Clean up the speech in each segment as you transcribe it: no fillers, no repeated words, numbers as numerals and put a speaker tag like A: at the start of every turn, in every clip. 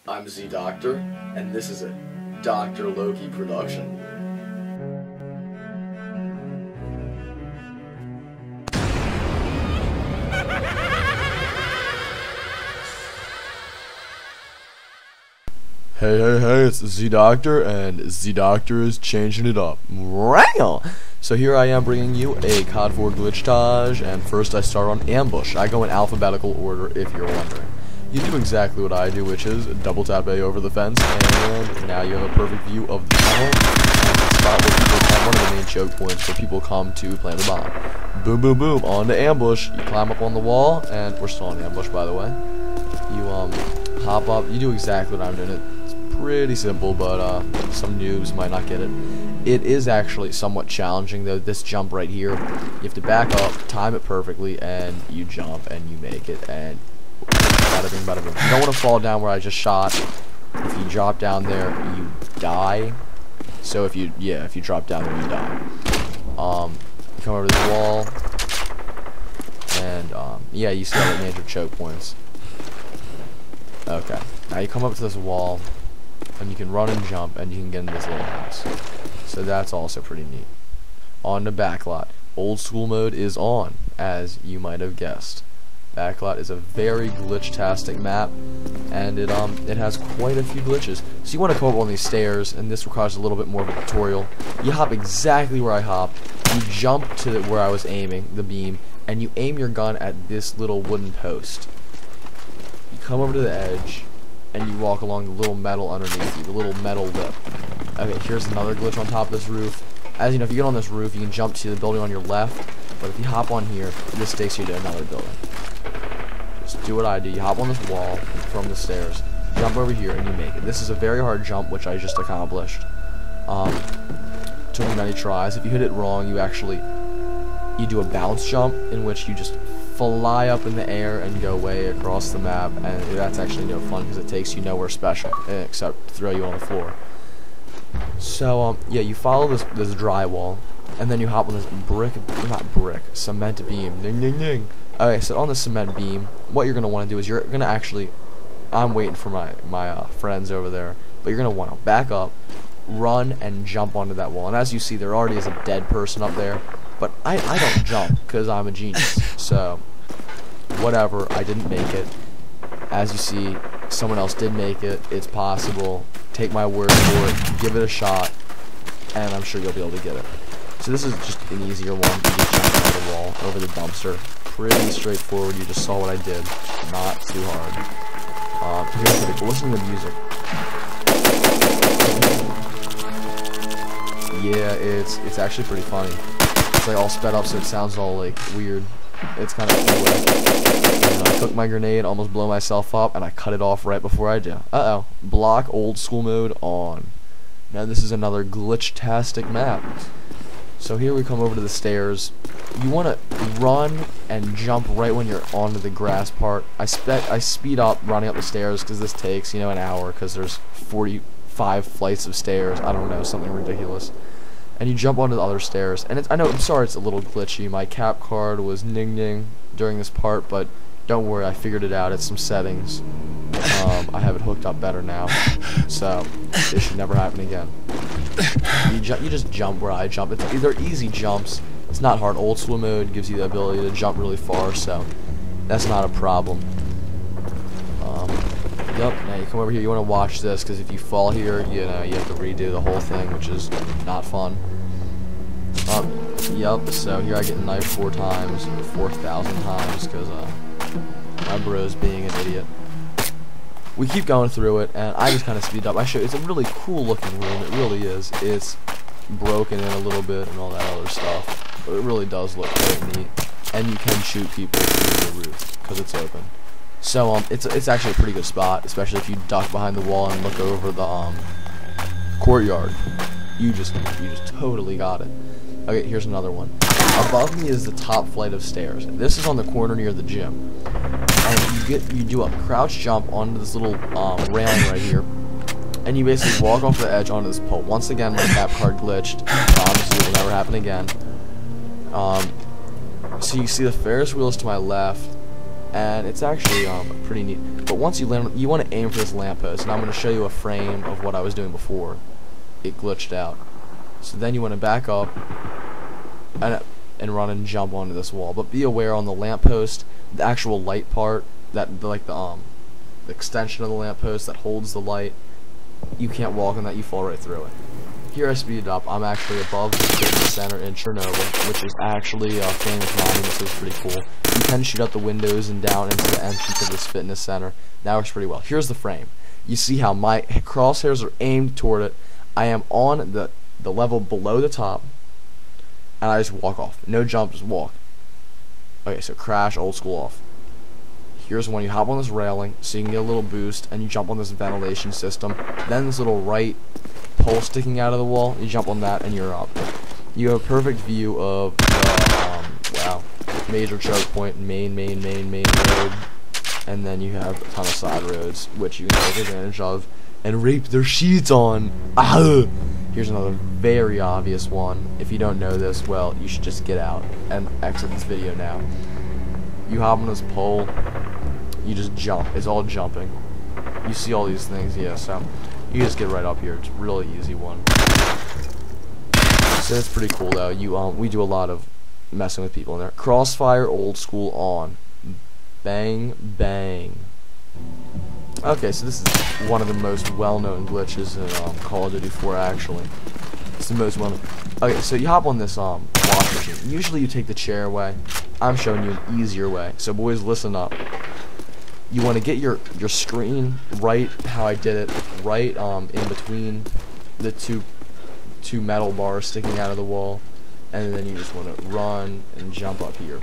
A: I'm Z Doctor, and this is a Dr. Loki production. Hey, it's Z Doctor, and Z Doctor is changing it up. So here I am bringing you a COD 4 Glitchtage, and first I start on Ambush. I go in alphabetical order if you're wondering. You do exactly what I do, which is double tap A over the fence, and now you have a perfect view of the tunnel, and the spot where people come, one of the main choke points where people come to plant the bomb. Boom, boom, boom, on to Ambush. You climb up on the wall, and we're still on Ambush, by the way. You hop up, you do exactly what I'm doing. It's pretty simple, but some noobs might not get it. It is actually somewhat challenging, though. This jump right here, you have to back up, time it perfectly, and you jump, and you make it, and bada bing, bada bing. You don't want to fall down where I just shot. If you drop down there, you die. So if you drop down there, you die. You come over to the wall, and yeah, you see all the major choke points. Okay, now you come up to this wall, and you can run and jump, and you can get into this little house. So that's also pretty neat. On to Backlot. Old school mode is on, as you might have guessed. Backlot is a very glitch-tastic map, and it has quite a few glitches. So you want to come up on these stairs, and this requires a little bit more of a tutorial. You hop exactly where I hop. You jump to where I was aiming, the beam, and you aim your gun at this little wooden post. You come over to the edge, and you walk along the little metal underneath you, the little metal lip. Okay, here's another glitch on top of this roof. As you know, if you get on this roof, you can jump to the building on your left, but if you hop on here, this takes you to another building. Just do what I do. You hop on this wall from the stairs, jump over here, and you make it. This is a very hard jump, which I just accomplished. Took me many tries. If you hit it wrong, you do a bounce jump, in which you just fly up in the air and go way across the map, and that's actually no fun because it takes you nowhere special except to throw you on the floor. So yeah, you follow this drywall, and then you hop on this cement beam. Ding ding ding. Okay, so on the cement beam, what you're gonna want to do is you're gonna actually, I'm waiting for my friends over there, but you're gonna want to back up, run, and jump onto that wall. And as you see, there already is a dead person up there, but I don't jump because I'm a genius. So whatever, I didn't make it. As you see, someone else did make it. It's possible. Take my word for it. Give it a shot, and I'm sure you'll be able to get it. So this is just an easier one. You just jump over the wall, over the dumpster. Pretty straightforward. You just saw what I did. Not too hard. Here's the listen to the music. Yeah, it's actually pretty funny. It's like all sped up, so it sounds all like weird. It's kind of cool. And I took my grenade, almost blow myself up, and I cut it off right before I do. Bloc old school mode on. Now this is another glitch-tastic map. So here we come over to the stairs. You want to run and jump right when you're onto the grass part. I speed up running up the stairs because this takes, an hour because there's 45 flights of stairs. I don't know, something ridiculous. And you jump onto the other stairs. And I'm sorry it's a little glitchy. My cap card was ning-ning during this part, but don't worry, I figured it out. It's some settings. I have it hooked up better now, so it should never happen again. You just jump where I jump. They're easy jumps. It's not hard. Old school mode gives you the ability to jump really far, so that's not a problem. Yep. Now you come over here. You want to watch this because if you fall here, you have to redo the whole thing, which is not fun. Yep. So here I get knifed 4 times, 4,000 times, because my bro's being an idiot. We keep going through it, and I just kind of speed up. It's a really cool looking room. It really is. It's broken in a little bit and all that other stuff, but it really does look quite neat. And you can shoot people through the roof because it's open. So it's actually a pretty good spot, especially if you duck behind the wall and look over the courtyard. You just totally got it. Okay, here's another one. Above me is the top flight of stairs. This is on the corner near the gym. And you do a crouch jump onto this little railing right here, and you basically walk off the edge onto this pole. Once again, my cap card glitched. Promise you it will never happen again. So you see the Ferris wheel is to my left, and it's actually pretty neat. But once you land, you want to aim for this lamppost, and I'm going to show you a frame of what I was doing before it glitched out. So then you want to back up and run and jump onto this wall. But be aware on the lamppost, the actual light part, that like the extension of the lamppost that holds the light, you can't walk on that, you fall right through it. Here I speed it up. I'm actually above the fitness center in Chernobyl, which is actually a famous monument, so it's pretty cool. You can shoot out the windows and down into the entrance of this fitness center. That works pretty well. Here's the frame. You see how my crosshairs are aimed toward it. I am on the level below the top, and I just walk off. No jump, just walk. Okay, so crash, old school off. Here's when you hop on this railing, so you can get a little boost, and you jump on this ventilation system. Then this little right pole sticking out of the wall, you jump on that, and you're up. You have a perfect view of the major choke point, main road, and then you have a ton of side roads, which you can take advantage of and rape their sheets on. Here's another very obvious one. If you don't know this, well, you should just get out and exit this video now. You hop on this pole, you just jump. It's all jumping. You see all these things, yeah, so you just get right up here. It's a really easy one. So it's pretty cool though. We do a lot of messing with people in there. Crossfire, old school on. Bang, bang. Okay, so this is one of the most well-known glitches in Call of Duty 4, actually. It's the most well-known. Okay, so you hop on this wash machine. Usually you take the chair away. I'm showing you an easier way. So boys, listen up. You want to get your screen right how I did it, right in between the two metal bars sticking out of the wall, and then you just want to run and jump up here.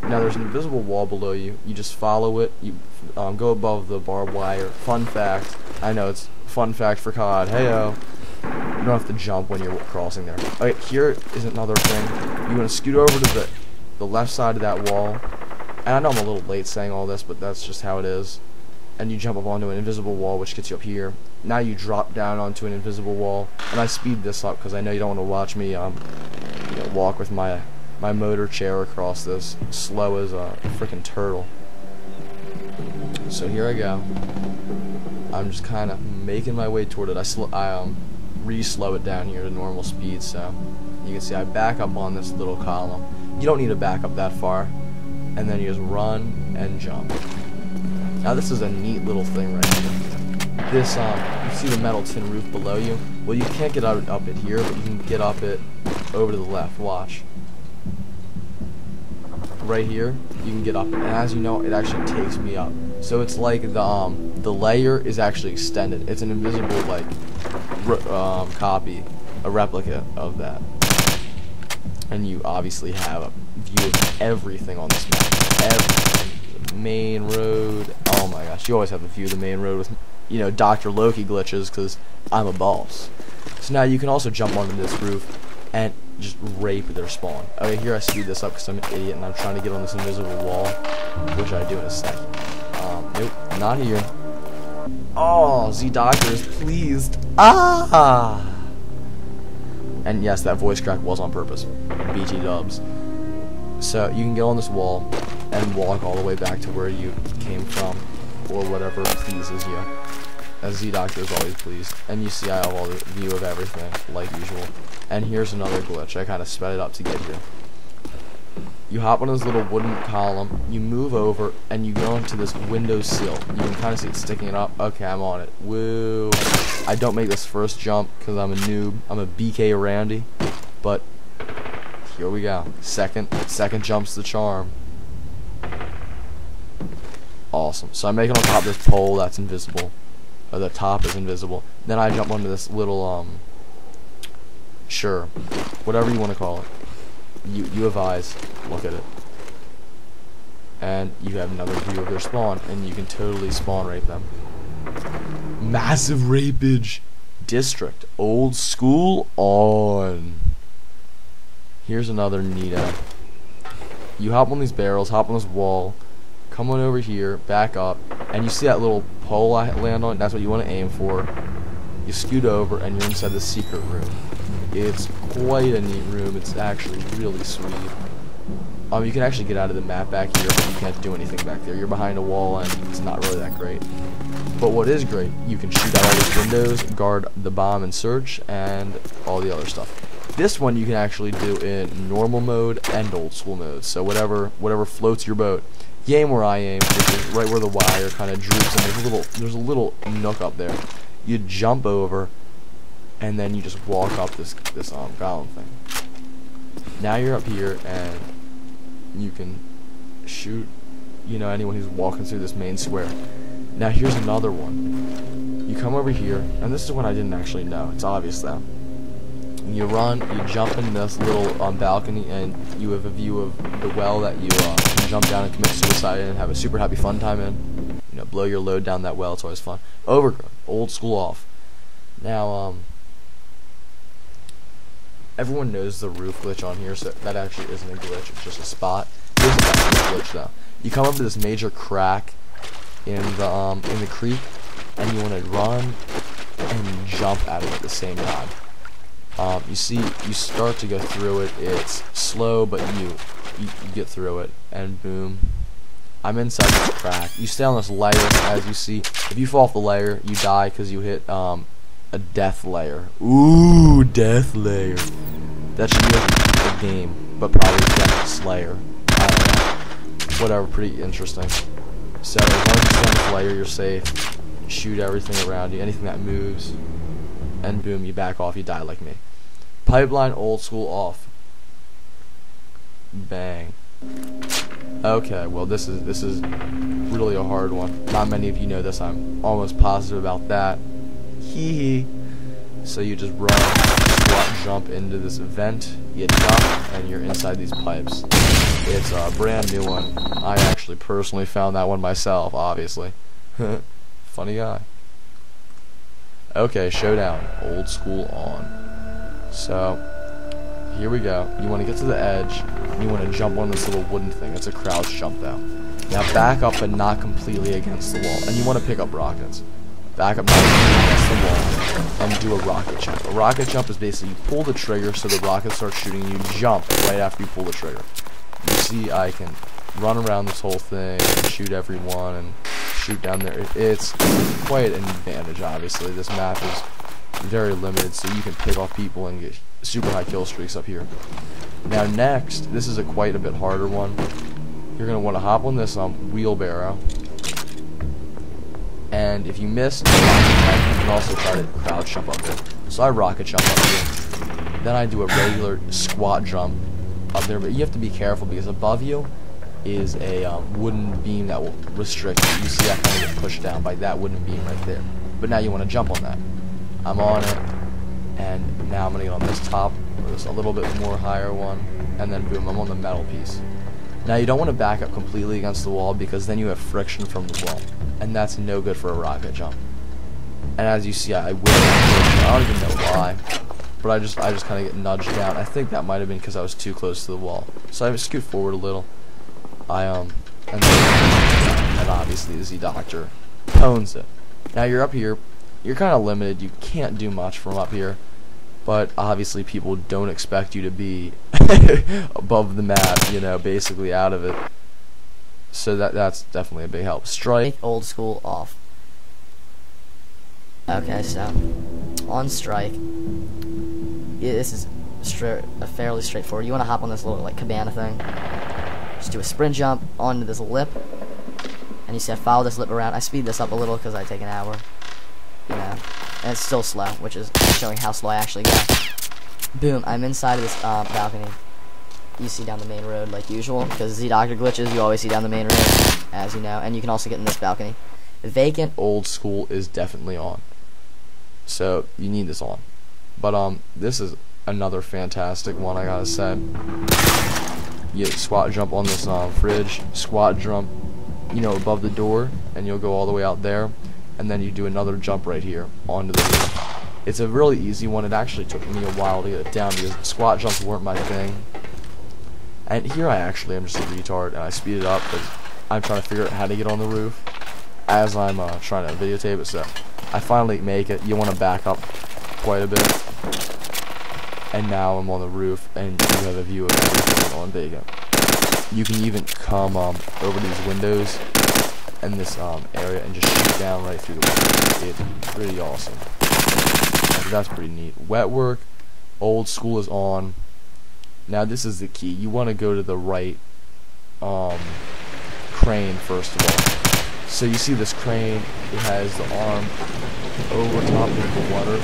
A: Now there's an invisible wall below you. You just follow it. You go above the barbed wire. Fun fact. I know it's fun fact for COD. Heyo. You don't have to jump when you're crossing there. Okay, here is another thing. You want to scoot over to the left side of that wall. And I know I'm a little late saying all this, but that's just how it is. And you jump up onto an invisible wall, which gets you up here. Now you drop down onto an invisible wall. And I speed this up because I know you don't want to watch me walk with my motor chair across this slow as a freaking turtle. So here I go. I'm just kind of making my way toward it. I re-slow it down here to normal speed, so you can see I back up on this little column. You don't need to back up that far, and then you just run and jump. Now this is a neat little thing right here. This you see the metal tin roof below you. Well, you can't get up it here, but you can get up it over to the left. Watch. Right here, you can get up it, and as you know, it actually takes me up. So it's like the layer is actually extended. It's an invisible copy, a replica of that. And you obviously have a view of everything on this map. Everything. Main road. Oh my gosh, you always have a view of the main road with, Dr. Loki glitches, because I'm a boss. So now you can also jump onto this roof and just rape their spawn. Okay, here I speed this up because I'm an idiot and I'm trying to get on this invisible wall, which I do in a second. Nope, not here. Oh, Z-Doctor is pleased. Ah! And yes, that voice crack was on purpose. BT dubs. So you can get on this wall and walk all the way back to where you came from, or whatever pleases you. As Z-Doctor is always pleased. And you see I have all the view of everything, like usual. And here's another glitch. I kind of sped it up to get here. You hop on this little wooden column, you move over, and you go into this window sill. You can kind of see it sticking it up. Okay, I'm on it. Woo! I don't make this first jump because I'm a noob. I'm a BK Randy. But here we go. Second jump's the charm. Awesome. So I'm making on top of this pole that's invisible. Or the top is invisible. Then I jump onto this little sure, whatever you want to call it. You have eyes. Look at it. And you have another view of their spawn, and you can totally spawn rape them. Massive rapage. District. Old school on. Here's another neato. You hop on these barrels, hop on this wall, come on over here, back up, and you see that little pole I land on? That's what you want to aim for. You scoot over, and you're inside the secret room. It's quite a neat room. It's actually really sweet. You can actually get out of the map back here, but you can't do anything back there. You're behind a wall, and it's not really that great. But what is great, you can shoot out all these windows, guard the bomb and search, and all the other stuff. This one you can actually do in normal mode and old school mode. So whatever floats your boat. You aim where I aim, which is right where the wire kind of droops, and there's a little nook up there. You jump over, and then you just walk up this golem thing. Now you're up here, and you can shoot, you know, anyone who's walking through this main square. Now here's another one. You come over here, and this is one I didn't actually know. It's obvious though. You run, you jump in this little balcony, and you have a view of the well that you can jump down and commit suicide in and have a super happy fun time in. You know, blow your load down that well. It's always fun. Overgrown, old school off. Now, everyone knows the roof glitch on here, so that actually isn't a glitch. It's just a spot. Here's a glitch though. You come up to this major crack in the creek, and you want to run and jump at it at the same time. You see, you start to go through it. It's slow, but you get through it, and boom, I'm inside this crack. You stay on this layer, as you see. If you fall off the layer, you die because you hit a death layer. Ooh, death layer. That should be a game, but probably Death Slayer. I don't know. Whatever, pretty interesting. So as long as you stay on this layer, you're safe. Shoot everything around you, anything that moves, and boom, you back off, you die like me. Pipeline, old school off. Bang. Okay, well this is really a hard one. Not many of you know this. I'm almost positive about that. Hee hee. So you just run, squat, jump into this vent, you jump, and you're inside these pipes. It's a brand new one. I actually personally found that one myself, obviously. Funny guy. Okay, Showdown, old school on. So, here we go. You want to get to the edge, and you want to jump on this little wooden thing. It's a crouch jump though. Now back up, but not completely against the wall. And you want to pick up rockets. Back up, not against the wall, and do a rocket jump. A rocket jump is basically you pull the trigger so the rocket starts shooting, and you jump right after you pull the trigger. You see, I can run around this whole thing and shoot everyone and shoot down there. It's quite an advantage, obviously. This map is very limited, so you can pick off people and get super high kill streaks up here. Now next, this is quite a bit harder one. You're going to want to hop on this wheelbarrow, and if you miss, you can also try to crouch jump up there. So I rocket jump up here. Then I do a regular squat jump up there, but you have to be careful because above you is a wooden beam that will restrict you. You see that kind of get pushed down by that wooden beam right there. But now you want to jump on that. I'm on it, and now I'm going to get on this top, or this a little bit more higher one, and then boom, I'm on the metal piece. Now you don't want to back up completely against the wall because then you have friction from the wall, and that's no good for a rocket jump. And as you see, I will. I don't even know why, but I just kind of get nudged down. I think that might have been because I was too close to the wall. So I scoot forward a little. And obviously the Z Doctor owns it. Now you're up here. You're kind of limited. You can't do much from up here, but obviously people don't expect you to be above the map, you know, basically out of it. So that's definitely a big help. Strike,
B: old school off. Okay, so on strike, yeah, this is fairly straightforward. You want to hop on this little like cabana thing. Just do a sprint jump onto this lip, and you see I follow this lip around. I speed this up a little because I take an hour. You know, and it's still slow, which is showing how slow I actually go. Boom, I'm inside of this balcony. You see down the main road like usual, because Z Doctor glitches, you always see down the main road, as you know, and you can also get in this balcony. Vacant,
A: old school is definitely on. So, you need this on. But, this is another fantastic one, I gotta say. You squat jump on this fridge, squat jump, you know, above the door, and you'll go all the way out there. And then you do another jump right here onto the roof. It's a really easy one. It actually took me a while to get it down because squat jumps weren't my thing. And here I actually am just a retard, and I speed it up because I'm trying to figure out how to get on the roof as I'm trying to videotape it. So I finally make it. You want to back up quite a bit. And now I'm on the roof, and you have a view of everything on Vacant. You can even come over these windows and this area and just shoot down right through the window. It's pretty awesome. So that's pretty neat. Wetwork, old school is on. Now this is the key. You want to go to the right crane first of all. So you see this crane, it has the arm over top of the water,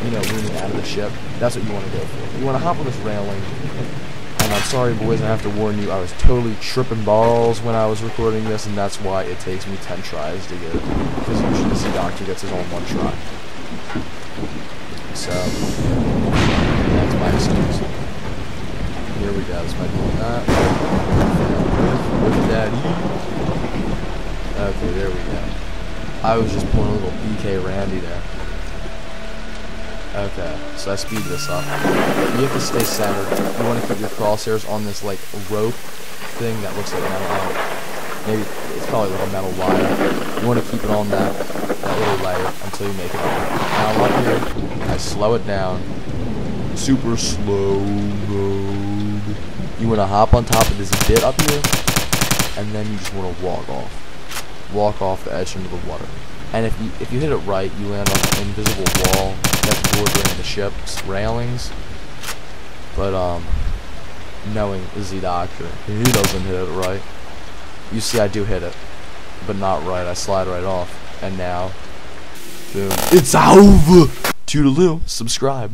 A: you know, leaning out of the ship. That's what you want to go for. You want to hop on this railing. And I'm sorry, boys, I have to warn you, I was totally tripping balls when I was recording this, and that's why it takes me 10 tries to get it. Because usually the Doctor gets his own one try. So, that's my excuse. Here we go. This might be that. With Daddy. Okay, there we go. I was just pulling a little BK Randy there. Okay, so I speed this up. You have to stay centered. You want to keep your crosshairs on this like rope thing that looks like metal. Maybe it's probably like a metal wire. You want to keep it on that little layer until you make it on. Now I'm up here. I slow it down. Super slow mode. You want to hop on top of this bit up here, and then you just want to walk off the edge into the water. And if you hit it right, you land on an invisible wall that's bordering the ship's railings. But knowing the Doctor, he doesn't hit it right. You see, I do hit it, but not right. I slide right off, and now, boom, it's over. Toodaloo. Subscribe.